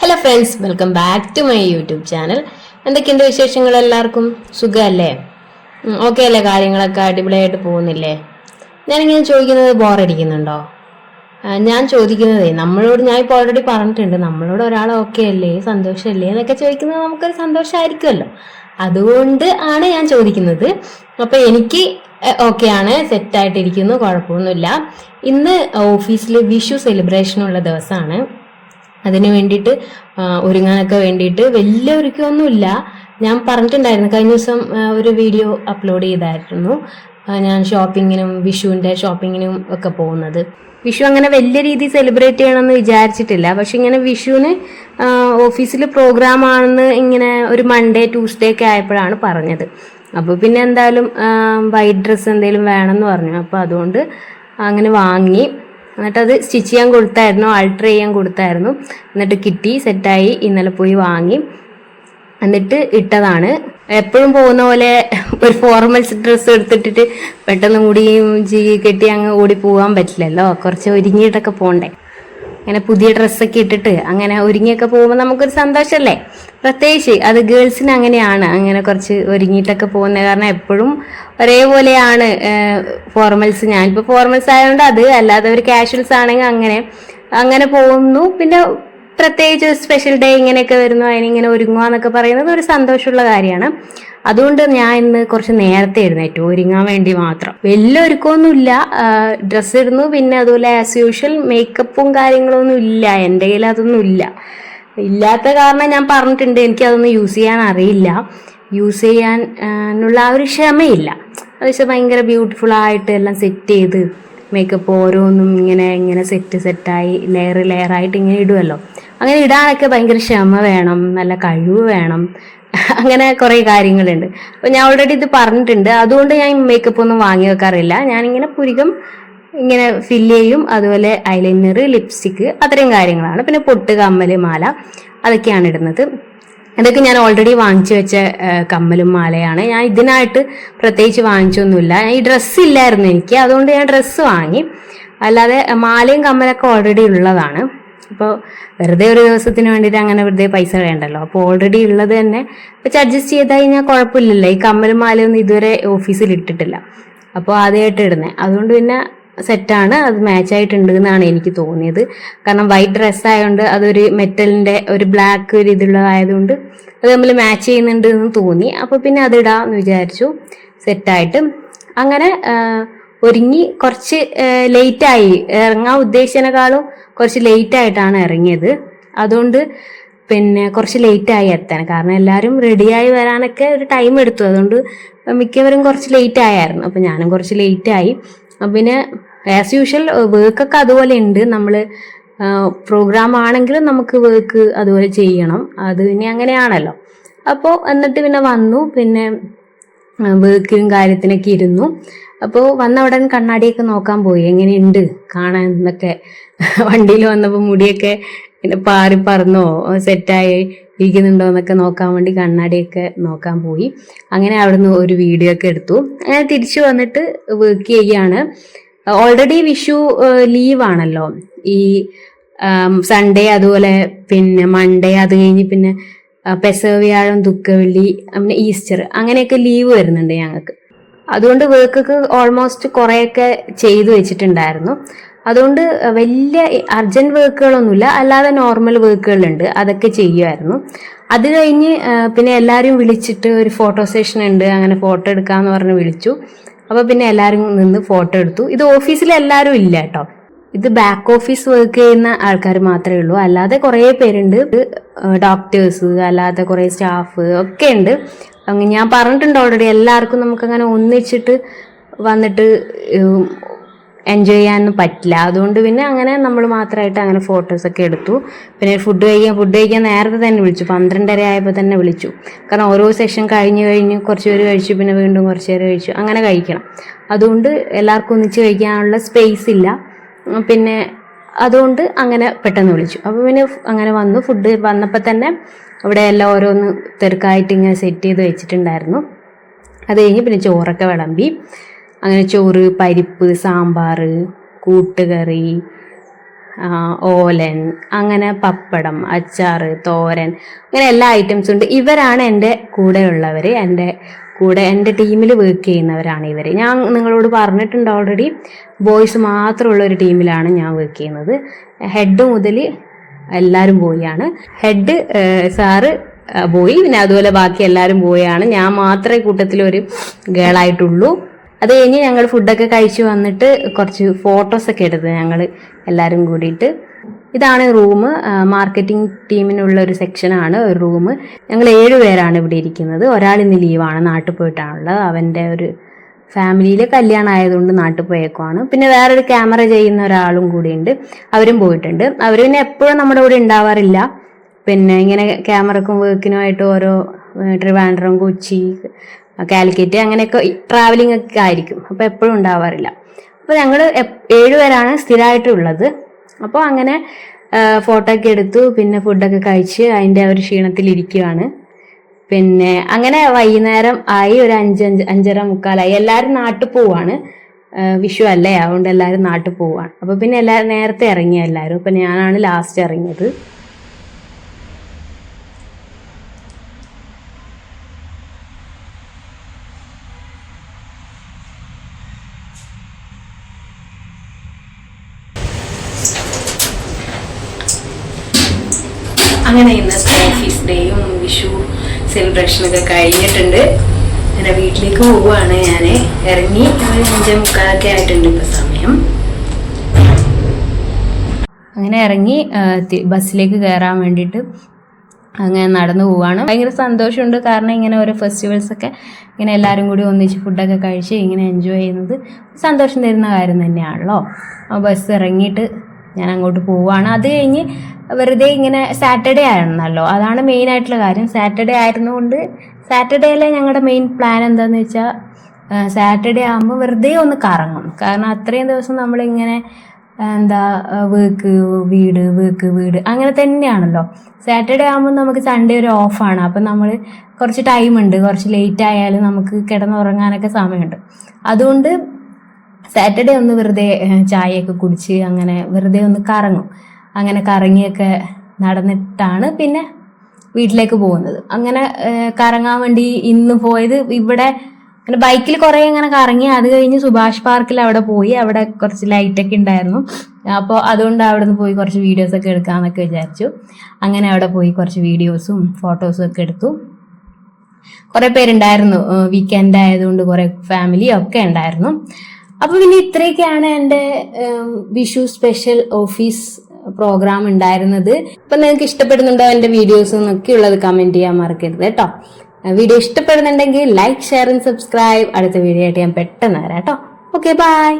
Hello friends, welcome back to my YouTube channel. എന്തൊക്കെയുണ്ട് വിശേഷങ്ങൾ? എല്ലാവർക്കും സുഖമല്ലേ? ഓക്കെ അല്ലേ? കാര്യങ്ങളൊക്കെ അടിപൊളിയായിട്ട് പോകുന്നില്ലേ? ഞാനിങ്ങനെ ചോദിക്കുന്നത് ബോറടിക്കുന്നുണ്ടോ? ഞാൻ ചോദിക്കുന്നതേ, ഞാൻ ഇപ്പോൾ ഓൾറെഡി പറഞ്ഞിട്ടുണ്ട്, നമ്മളോട് ഒരാൾ ഓക്കെ അല്ലേ, സന്തോഷമല്ലേ എന്നൊക്കെ ചോദിക്കുന്നത് നമുക്കൊരു സന്തോഷമായിരിക്കുമല്ലോ. അതുകൊണ്ട് ആണ് ഞാൻ ചോദിക്കുന്നത്. അപ്പൊ എനിക്ക് ഓക്കെ ആണ്, സെറ്റായിട്ടിരിക്കുന്നു, കുഴപ്പമൊന്നുമില്ല. ഇന്ന് ഓഫീസിൽ വിഷു സെലിബ്രേഷനുള്ള ദിവസമാണ്. അതിന് വേണ്ടിയിട്ട് ഒരുങ്ങാനൊക്കെ വേണ്ടിയിട്ട് വലിയ ഒരുക്കമൊന്നുമില്ല. ഞാൻ പറഞ്ഞിട്ടുണ്ടായിരുന്നു, കഴിഞ്ഞ ദിവസം ഒരു വീഡിയോ അപ്ലോഡ് ചെയ്തായിരുന്നു. ഞാൻ വിഷുവിൻ്റെ ഷോപ്പിങ്ങിനും ഒക്കെ പോകുന്നത്. വിഷു അങ്ങനെ വലിയ രീതിയിൽ സെലിബ്രേറ്റ് ചെയ്യണമെന്ന് വിചാരിച്ചിട്ടില്ല. പക്ഷെ ഇങ്ങനെ വിഷുവിന് ഓഫീസിൽ പ്രോഗ്രാം ആണെന്ന് ഇങ്ങനെ ഒരു മൺഡേ ട്യൂസ്ഡേ ഒക്കെ ആയപ്പോഴാണ് പറഞ്ഞത്. അപ്പോൾ പിന്നെ എന്തായാലും വൈറ്റ് ഡ്രസ്സ് എന്തെങ്കിലും വേണമെന്ന് പറഞ്ഞു. അപ്പോൾ അതുകൊണ്ട് അങ്ങനെ വാങ്ങി. എന്നിട്ട് അത് സ്റ്റിച്ച് ചെയ്യാൻ കൊടുത്തായിരുന്നു, ആൾട്ടർ ചെയ്യാൻ കൊടുത്തായിരുന്നു. എന്നിട്ട് കിട്ടി, സെറ്റായി. ഇന്നലെ പോയി വാങ്ങി എന്നിട്ട് ഇട്ടതാണ്. എപ്പോഴും പോകുന്ന പോലെ ഒരു ഫോർമൽസ് ഡ്രസ്സ് എടുത്തിട്ടിട്ട് പെട്ടെന്ന് മുടിയും കെട്ടി അങ്ങ് ഓടി പോകാൻ പറ്റില്ലല്ലോ. കുറച്ച് ഒരുങ്ങിയിട്ടൊക്കെ പോകണ്ടേ. അങ്ങനെ പുതിയ ഡ്രസ്സൊക്കെ ഇട്ടിട്ട് അങ്ങനെ ഒരുങ്ങിയൊക്കെ പോകുമ്പോൾ നമുക്കൊരു സന്തോഷമല്ലേ. പ്രത്യേകിച്ച് അത് ഗേൾസിന് അങ്ങനെയാണ്, അങ്ങനെ കുറച്ച് ഒരുങ്ങിയിട്ടൊക്കെ പോകുന്നത്. കാരണം എപ്പോഴും ഒരേപോലെയാണ് ഫോർമൽസ്. ഞാനിപ്പോൾ ഫോർമൽസ് ആയതുകൊണ്ട് അത്, അല്ലാതെ ഒരു കാഷ്വൽസ് ആണെങ്കിൽ അങ്ങനെ പോകുന്നു. പിന്നെ പ്രത്യേകിച്ച് സ്പെഷ്യൽ ഡേ ഇങ്ങനെയൊക്കെ വരുന്നു, അതിനിങ്ങനെ ഒരുങ്ങുക എന്നൊക്കെ പറയുന്നത് ഒരു സന്തോഷമുള്ള കാര്യമാണ്. അതുകൊണ്ട് ഞാൻ ഇന്ന് കുറച്ച് നേരത്തെ എഴുന്നേറ്റു, ഒരുങ്ങാൻ വേണ്ടി മാത്രം. വലിയ ഒരുക്കമൊന്നുമില്ല, ഡ്രസ്സ് ഇടുന്നു. പിന്നെ അതുപോലെ ആസ് യൂഷ്വൽ മേക്കപ്പും കാര്യങ്ങളൊന്നും ഇല്ല എൻ്റെ കയ്യിൽ. അതൊന്നും ഇല്ലാത്ത കാരണം ഞാൻ പറഞ്ഞിട്ടുണ്ട്, എനിക്കതൊന്നും യൂസ് ചെയ്യാൻ അറിയില്ല. യൂസ് ചെയ്യാനുള്ള ആ ഒരു ക്ഷമയില്ല. അത് വെച്ചാൽ ഭയങ്കര ബ്യൂട്ടിഫുൾ ആയിട്ട് എല്ലാം സെറ്റ് ചെയ്ത് മേക്കപ്പ് ഓരോന്നും ഇങ്ങനെ സെറ്റായി ലെയറായിട്ട് ഇങ്ങനെ ഇടുമല്ലോ. അങ്ങനെ ഇടാനൊക്കെ ഭയങ്കര ക്ഷമ വേണം, നല്ല കഴിവ് വേണം. അങ്ങനെ കുറേ കാര്യങ്ങളുണ്ട്. അപ്പോൾ ഞാൻ ഓൾറെഡി ഇത് പറഞ്ഞിട്ടുണ്ട്. അതുകൊണ്ട് ഞാൻ മേക്കപ്പ് ഒന്നും വാങ്ങി വെക്കാറില്ല. ഞാനിങ്ങനെ പുരികം ഇങ്ങനെ ഫില്ല് ചെയ്യും. അതുപോലെ ഐലൈനർ, ലിപ്സ്റ്റിക്ക്, അത്രയും കാര്യങ്ങളാണ്. പിന്നെ പൊട്ട്, കമ്മല്, മാല, അതൊക്കെയാണ് ഇടുന്നത്. അതൊക്കെ ഞാൻ ഓൾറെഡി വാങ്ങിച്ചു വെച്ച കമ്മലും മാലയാണ്. ഞാൻ ഇതിനായിട്ട് പ്രത്യേകിച്ച് വാങ്ങിച്ചൊന്നുമില്ല. ഈ ഡ്രസ്സ് ഇല്ലായിരുന്നു എനിക്ക്, അതുകൊണ്ട് ഞാൻ ഡ്രസ്സ് വാങ്ങി. അല്ലാതെ മാലയും കമ്മലൊക്കെ ഓൾറെഡി ഉള്ളതാണ്. അപ്പോൾ വെറുതെ ഒരു ദിവസത്തിന് വേണ്ടിയിട്ട് അങ്ങനെ വെറുതെ പൈസ വേണ്ടല്ലോ. അപ്പോൾ ഓൾറെഡി ഉള്ളത് തന്നെ വെച്ച് അഡ്ജസ്റ്റ് ചെയ്ത് കഴിഞ്ഞാൽ കുഴപ്പമില്ലല്ലോ. ഈ കമ്മലും മാലയൊന്നും ഇതുവരെ ഓഫീസിൽ ഇട്ടിട്ടില്ല, അപ്പോൾ ആദ്യമായിട്ട് ഇടുന്നത്. അതുകൊണ്ട് പിന്നെ സെറ്റാണ്, അത് മാച്ചായിട്ടുണ്ട് എന്നാണ് എനിക്ക് തോന്നിയത്. കാരണം വൈറ്റ് ഡ്രസ്സ് ആയതുകൊണ്ട് അതൊരു മെറ്റലിൻ്റെ ഒരു ബ്ലാക്ക് ഒരു ഇതുള്ളതായതുകൊണ്ട് അത് നമ്മൾ മാച്ച് ചെയ്യുന്നുണ്ട് എന്ന് തോന്നി. അപ്പോൾ പിന്നെ അതിടാമെന്ന് വിചാരിച്ചു. സെറ്റായിട്ട് അങ്ങനെ ഒരുങ്ങി. കുറച്ച് ലേറ്റായി, ഇറങ്ങാൻ ഉദ്ദേശിച്ചതിനേക്കാളും കുറച്ച് ലേറ്റായിട്ടാണ് ഇറങ്ങിയത്. അതുകൊണ്ട് പിന്നെ കുറച്ച് ലേറ്റായി എത്താൻ. കാരണം എല്ലാവരും റെഡിയായി വരാനൊക്കെ ഒരു ടൈം എടുത്തു. അതുകൊണ്ട് മിക്കവരും കുറച്ച് ലേറ്റ് ആയായിരുന്നു. അപ്പം ഞാനും കുറച്ച് ലേറ്റായി. പിന്നെ ആസ് യൂഷ്വൽ വർക്കൊക്കെ അതുപോലെ ഉണ്ട്. നമ്മൾ പ്രോഗ്രാം ആണെങ്കിലും നമുക്ക് വർക്ക് അതുപോലെ ചെയ്യണം. അത് പിന്നെ അങ്ങനെയാണല്ലോ. അപ്പോൾ എന്നിട്ട് പിന്നെ വന്നു. പിന്നെ വർക്കിനും കാര്യത്തിനൊക്കെ ഇരുന്നു. അപ്പോൾ വന്ന ഉടൻ കണ്ണാടിയൊക്കെ നോക്കാൻ പോയി, എങ്ങനെയുണ്ട് കാണാൻ എന്നൊക്കെ. വണ്ടിയിൽ വന്നപ്പോൾ മുടിയൊക്കെ പിന്നെ പാറി പറന്നോ സെറ്റായി ഇരിക്കുന്നുണ്ടോ എന്നൊക്കെ നോക്കാൻ വേണ്ടി കണ്ണാടിയൊക്കെ നോക്കാൻ പോയി. അങ്ങനെ അവിടുന്ന് ഒരു വീഡിയോ ഒക്കെ എടുത്തു. അങ്ങനെ തിരിച്ചു വന്നിട്ട് വർക്ക് ചെയ്യുകയാണ്. ഓൾറെഡി വിഷു ലീവാണല്ലോ. ഈ സൺഡേ, അതുപോലെ പിന്നെ മൺഡേ, അത് കഴിഞ്ഞ് പിന്നെ പെസഹ, വ്യാഴം, ദുഃഖവെള്ളി, പിന്നെ ഈസ്റ്റർ, അങ്ങനെയൊക്കെ ലീവ് വരുന്നുണ്ട് ഞങ്ങൾക്ക്. അതുകൊണ്ട് വർക്കൊക്കെ ഓൾമോസ്റ്റ് കുറേയൊക്കെ ചെയ്തു വെച്ചിട്ടുണ്ടായിരുന്നു. അതുകൊണ്ട് വലിയ അർജന്റ് വർക്കുകളൊന്നുമില്ല, അല്ലാതെ നോർമൽ വർക്കുകളുണ്ട്, അതൊക്കെ ചെയ്യുമായിരുന്നു. അത് കഴിഞ്ഞ് പിന്നെ എല്ലാവരും വിളിച്ചിട്ട് ഒരു ഫോട്ടോ സെഷൻ ഉണ്ട്, അങ്ങനെ ഫോട്ടോ എടുക്കാമെന്ന് പറഞ്ഞ് വിളിച്ചു. അപ്പോൾ പിന്നെ എല്ലാവരും നിന്ന് ഫോട്ടോ എടുത്തു. ഇത് ഓഫീസിൽ എല്ലാവരും ഇല്ല കേട്ടോ, ഇത് ബാക്ക് ഓഫീസ് വർക്ക് ചെയ്യുന്ന ആൾക്കാർ മാത്രമേ ഉള്ളൂ. അല്ലാതെ കുറേ പേരുണ്ട്, ഡോക്ടേഴ്സ്, അല്ലാതെ കുറേ സ്റ്റാഫ് ഒക്കെ ഉണ്ട്. അങ്ങനെ ഞാൻ പറഞ്ഞിട്ടുണ്ട് ഓൾറെഡി, എല്ലാവർക്കും നമുക്കങ്ങനെ ഒന്നിച്ചിട്ട് വന്നിട്ട് എൻജോയ് ചെയ്യാനൊന്നും പറ്റില്ല. അതുകൊണ്ട് പിന്നെ അങ്ങനെ നമ്മൾ മാത്രമായിട്ട് അങ്ങനെ ഫോട്ടോസൊക്കെ എടുത്തു. പിന്നെ ഫുഡ് കഴിക്കാൻ നേരത്തെ തന്നെ വിളിച്ചു, 12:30 ആയപ്പോൾ തന്നെ വിളിച്ചു. കാരണം ഓരോ സെഷൻ കഴിഞ്ഞ് കുറച്ച് പേര് കഴിച്ചു, പിന്നെ വീണ്ടും കുറച്ച് പേര് കഴിച്ചു, അങ്ങനെ കഴിക്കണം. അതുകൊണ്ട് എല്ലാവർക്കും ഒന്നിച്ച് കഴിക്കാനുള്ള സ്പേസ് ഇല്ല. പിന്നെ അതുകൊണ്ട് അങ്ങനെ പെട്ടെന്ന് വിളിച്ചു. അപ്പോൾ പിന്നെ അങ്ങനെ വന്നു. ഫുഡ് വന്നപ്പോൾ തന്നെ അവിടെ എല്ലാം ഓരോന്ന് തിരക്കായിട്ട് ഇങ്ങനെ സെറ്റ് ചെയ്ത് വെച്ചിട്ടുണ്ടായിരുന്നു. അത് കഴിഞ്ഞ് പിന്നെ ചോറൊക്കെ വിളമ്പി. അങ്ങനെ ചോറ്, പരിപ്പ്, സാമ്പാർ, കൂട്ടുകറി, ഓലൻ, അങ്ങനെ പപ്പടം, അച്ചാറ്, തോരൻ, അങ്ങനെ എല്ലാ ഐറ്റംസും ഉണ്ട്. ഇവരാണ് എൻ്റെ കൂടെയുള്ളവർ, എൻ്റെ ടീമിൽ വർക്ക് ചെയ്യുന്നവരാണ് ഇവർ. ഞാൻ നിങ്ങളോട് പറഞ്ഞിട്ടുണ്ട് ഓൾറെഡി, ബോയ്സ് മാത്രമുള്ള ഒരു ടീമിലാണ് ഞാൻ വർക്ക് ചെയ്യുന്നത്. ഹെഡ് മുതൽ എല്ലാവരും ബോയാണ്. ഹെഡ് സാറ് ബോയ്, പിന്നെ അതുപോലെ ബാക്കി എല്ലാവരും ബോയാണ്. ഞാൻ മാത്രമേ കൂട്ടത്തിലൊരു ഗേളായിട്ടുള്ളൂ. അത് കഴിഞ്ഞ് ഞങ്ങൾ ഫുഡൊക്കെ കഴിച്ചു വന്നിട്ട് കുറച്ച് ഫോട്ടോസൊക്കെ എടുത്ത് ഞങ്ങൾ എല്ലാവരും കൂടിയിട്ട്. ഇതാണ് റൂം. മാർക്കറ്റിംഗ് ടീമിനുള്ള ഒരു സെക്ഷനാണ് ഒരു റൂം. ഞങ്ങൾ 7 പേരാണ് ഇവിടെ ഇരിക്കുന്നത്. ഒരാൾ ഇന്ന് ലീവാണ്, നാട്ടിൽ പോയിട്ടാണുള്ളത്. അവൻ്റെ ഒരു ഫാമിലിയിൽ കല്യാണം ആയതുകൊണ്ട് നാട്ടിൽ പോയേക്കുവാണ്. പിന്നെ വേറൊരു ക്യാമറ ചെയ്യുന്ന ഒരാളും കൂടിയുണ്ട്, അവരും പോയിട്ടുണ്ട്. അവർ പിന്നെ എപ്പോഴും നമ്മുടെ കൂടെ ഉണ്ടാവാറില്ല. പിന്നെ ഇങ്ങനെ ക്യാമറക്കും വർക്കിനുമായിട്ട് ഓരോ ട്രിവാൻഡ്രം, കൊച്ചി, കാലിക്കറ്റ് അങ്ങനെയൊക്കെ ട്രാവലിംഗ് ഒക്കെ ആയിരിക്കും. അപ്പോൾ എപ്പോഴും ഉണ്ടാവാറില്ല. അപ്പോൾ ഞങ്ങൾ 7 പേരാണ് സ്ഥിരമായിട്ടുള്ളത്. അപ്പോൾ അങ്ങനെ ഫോട്ടോ ഒക്കെ എടുത്തു, പിന്നെ ഫുഡൊക്കെ കഴിച്ച് അതിൻ്റെ ഒരു ക്ഷീണത്തിലിരിക്കുകയാണ്. പിന്നെ അങ്ങനെ വൈകുന്നേരം ആയി, ഒരു 5:30 എല്ലാവരും നാട്ടിൽ പോവാണ്. വിഷു അല്ലേ, അതുകൊണ്ട് എല്ലാവരും നാട്ടിൽ പോവാണ്. അപ്പോൾ പിന്നെ എല്ലാവരും നേരത്തെ ഇറങ്ങിയ എല്ലാവരും. അപ്പം ഞാനാണ് ലാസ്റ്റ് ഇറങ്ങിയത്. അങ്ങനെ ഇന്നത്തെ ഓഫീസ് ഡേയും വിഷു സെലിബ്രേഷനൊക്കെ കഴിഞ്ഞിട്ടുണ്ട്. അങ്ങനെ വീട്ടിലേക്ക് പോവുകയാണ്. ഞാൻ ഇറങ്ങി 5:45 ആയിട്ടുണ്ട് ഇപ്പോൾ സമയം. അങ്ങനെ ഇറങ്ങി ബസ്സിലേക്ക് കയറാൻ വേണ്ടിയിട്ട് അങ്ങനെ നടന്നു പോവുകയാണ്. ഭയങ്കര സന്തോഷമുണ്ട്, കാരണം ഇങ്ങനെ ഓരോ ഫെസ്റ്റിവൽസൊക്കെ ഇങ്ങനെ എല്ലാവരും കൂടി ഒന്നിച്ച് ഫുഡൊക്കെ കഴിച്ച് ഇങ്ങനെ എൻജോയ് ചെയ്യുന്നത് സന്തോഷം തരുന്ന കാര്യം തന്നെയാണല്ലോ. ബസ് ഇറങ്ങിയിട്ട് ഞാൻ അങ്ങോട്ട് പോവുകയാണ്. അത് കഴിഞ്ഞ് വെറുതെ ഇങ്ങനെ സാറ്റർഡേ ആയിരുന്നല്ലോ, അതാണ് മെയിൻ ആയിട്ടുള്ള കാര്യം. സാറ്റർഡേ ആയിരുന്നുകൊണ്ട് സാറ്റർഡേയിലെ ഞങ്ങളുടെ മെയിൻ പ്ലാൻ എന്താണെന്ന് വെച്ചാൽ, സാറ്റർഡേ ആകുമ്പോൾ വെറുതെ ഒന്ന് കറങ്ങും. കാരണം അത്രയും ദിവസം നമ്മളിങ്ങനെ വർക്ക് വീട് അങ്ങനെ തന്നെയാണല്ലോ. സാറ്റർഡേ ആകുമ്പോൾ നമുക്ക് സൺഡേ ഒരു ഓഫാണ്. അപ്പം നമ്മൾ കുറച്ച് ടൈമുണ്ട്, കുറച്ച് ലേറ്റ് ആയാലും നമുക്ക് കിടന്നുറങ്ങാനൊക്കെ സമയമുണ്ട്. അതുകൊണ്ട് സാറ്റർഡേ ഒന്ന് വെറുതെ ചായയൊക്കെ കുടിച്ച് അങ്ങനെ വെറുതെ ഒന്ന് കറങ്ങും. അങ്ങനെ കറങ്ങിയൊക്കെ നടന്നിട്ടാണ് പിന്നെ വീട്ടിലേക്ക് പോകുന്നത്. അങ്ങനെ കറങ്ങാൻ വേണ്ടി ഇന്ന് പോയത് ഇവിടെ അങ്ങനെ ബൈക്കിൽ കുറേ ഇങ്ങനെ കറങ്ങി. അത് കഴിഞ്ഞ് സുഭാഷ് പാർക്കിൽ അവിടെ പോയി. അവിടെ കുറച്ച് ലൈറ്റൊക്കെ ഉണ്ടായിരുന്നു. അപ്പോൾ അതുകൊണ്ട് അവിടെ നിന്ന് പോയി കുറച്ച് വീഡിയോസൊക്കെ എടുക്കാമെന്നൊക്കെ വിചാരിച്ചു. അങ്ങനെ അവിടെ പോയി കുറച്ച് വീഡിയോസും ഫോട്ടോസും ഒക്കെ എടുത്തു. കുറേ പേരുണ്ടായിരുന്നു, വീക്കെൻഡ് ആയതുകൊണ്ട് കുറേ ഫാമിലി ഒക്കെ ഉണ്ടായിരുന്നു. അപ്പോൾ പിന്നെ ഇത്രയൊക്കെയാണ് എൻ്റെ വിഷു സ്പെഷ്യൽ ഓഫീസ് പ്രോഗ്രാം ഉണ്ടായിരുന്നത്. അപ്പം നിങ്ങൾക്ക് ഇഷ്ടപ്പെടുന്നുണ്ടോ എൻ്റെ വീഡിയോസ് എന്നൊക്കെ ഉള്ളത് കമൻറ്റ് ചെയ്യാൻ മറക്കരുത് കേട്ടോ. വീഡിയോ ഇഷ്ടപ്പെടുന്നുണ്ടെങ്കിൽ ലൈക്ക്, ഷെയർ ആൻഡ് സബ്സ്ക്രൈബ്. അടുത്ത വീഡിയോ ആയിട്ട് ഞാൻ പെട്ടെന്ന് വരാം കേട്ടോ. Okay, by.